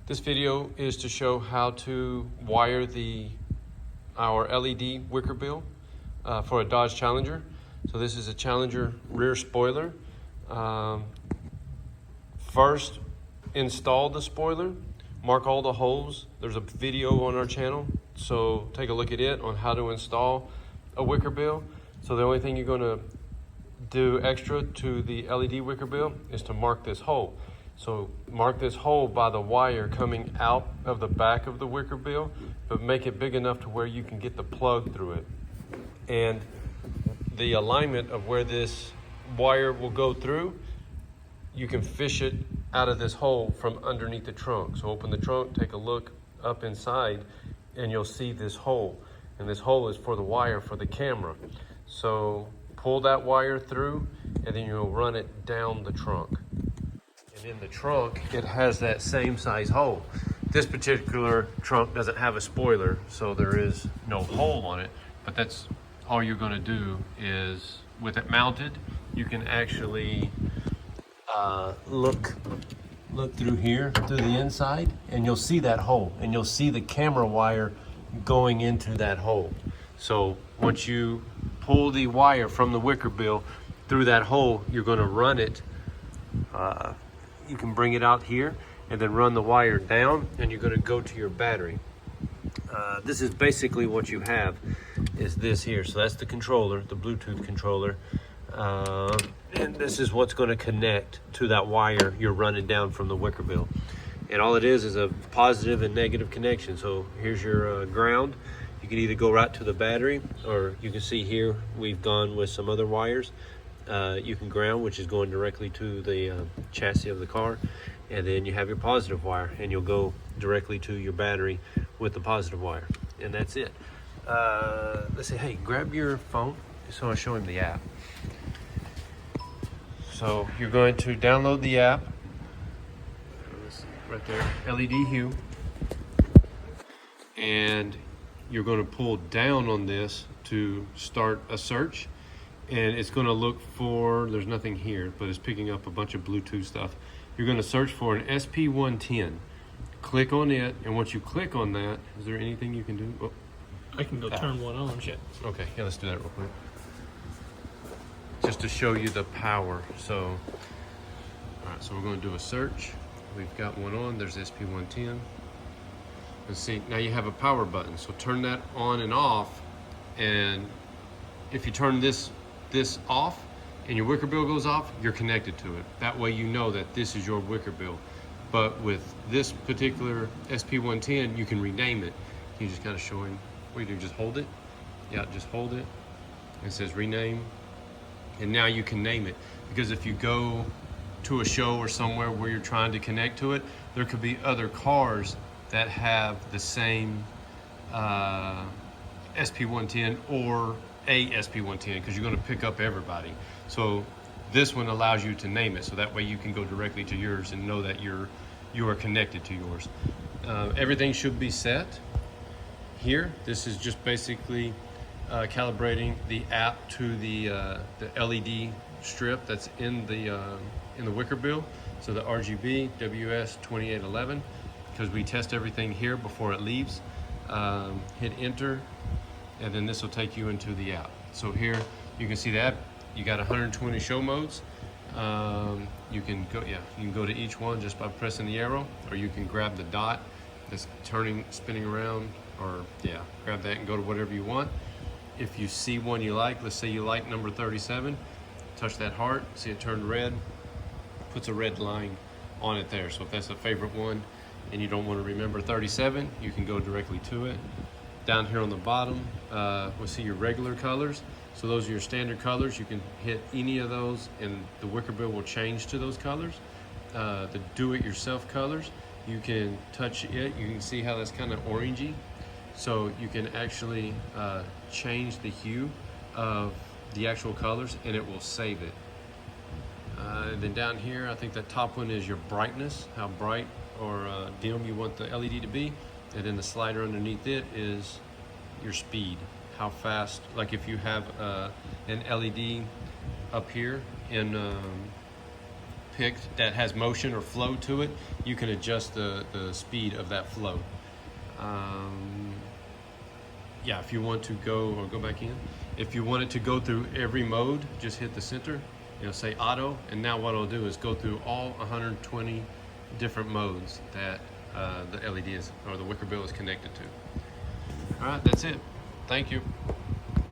This video is to show how to wire our LED Wickerbill for a Dodge Challenger. So this is a Challenger rear spoiler. First, install the spoiler, mark all the holes. There's a video on our channel, so take a look at it on how to install a Wickerbill. So the only thing you're going to do extra to the LED Wickerbill is to mark this hole. So mark this hole by the wire coming out of the back of the Wickerbill, but make it big enough to where you can get the plug through it. And the alignment of where this wire will go through, you can fish it out of this hole from underneath the trunk. So open the trunk, take a look up inside, and you'll see this hole. And this hole is for the wire for the camera. So pull that wire through, and then you'll run it down the trunk. And in the trunk, it has that same size hole. This particular trunk doesn't have a spoiler, so there is no hole on it, but that's all you're gonna do is, with it mounted, you can actually look through here, through the inside, and you'll see that hole, and you'll see the camera wire going into that hole. So once you pull the wire from the Wickerbill through that hole, you're gonna run it, you can bring it out here and then run the wire down, and you're gonna go to your battery. This is basically what you have, is this here. So that's the controller, the Bluetooth controller. And this is what's gonna connect to that wire you're running down from the Wickerbill. And all it is a positive and negative connection. So here's your ground. You can either go right to the battery, or you can see here, we've gone with some other wires. You can ground, which is going directly to the chassis of the car, and then you have your positive wire, and you'll go directly to your battery with the positive wire, and that's it. Let's say, hey, grab your phone so I'll show him the app. So you're going to download the app, right there, LED Hue, and you're going to pull down on this to start a search. And it's going to look for, there's nothing here, but it's picking up a bunch of Bluetooth stuff. You're going to search for an SP110. Click on it, and once you click on that, is there anything you can do? Oh. I can go turn one on. Shit. Okay, yeah, let's do that real quick. Just to show you the power. So, all right, so we're going to do a search. We've got one on, there's SP110. Let's see, now you have a power button. So turn that on and off, and if you turn this off and your Wickerbill goes off, you're connected to it. That way you know that this is your Wickerbill. But with this particular SP110, you can rename it. You just kind of show him what you do, just hold it. Yeah, just hold it. It says rename. And now you can name it. Because if you go to a show or somewhere where you're trying to connect to it, there could be other cars that have the same SP110 or a SP110, because you're going to pick up everybody. So this one allows you to name it, so that way you can go directly to yours and know that you are connected to yours. Everything should be set here. This is just basically calibrating the app to the LED strip that's in the Wickerbill. So the RGB WS2811, because we test everything here before it leaves. Hit enter, and then this will take you into the app. So here you can see that you got 120 show modes. You can go to each one just by pressing the arrow, or you can grab the dot that's spinning around, or grab that and go to whatever you want. If you see one you like, let's say you like number 37, touch that heart, see it turn red, puts a red line on it there. So if that's a favorite one and you don't want to remember 37, you can go directly to it. Down here on the bottom, we'll see your regular colors. So those are your standard colors. You can hit any of those and the Wickerbill will change to those colors. The do-it-yourself colors, you can touch it. You can see how that's kind of orangey. So you can actually change the hue of the actual colors, and it will save it. And then down here, I think the top one is your brightness, how bright or dim you want the LED to be. And then the slider underneath it is your speed, how fast. Like if you have an LED up here in picked that has motion or flow to it, you can adjust the speed of that flow. Yeah, if you want to go back in. If you want it to go through every mode, just hit the center, say auto, and now what it'll do is go through all 120 different modes that the LED is, or the Wickerbill is connected to. All right, that's it. Thank you.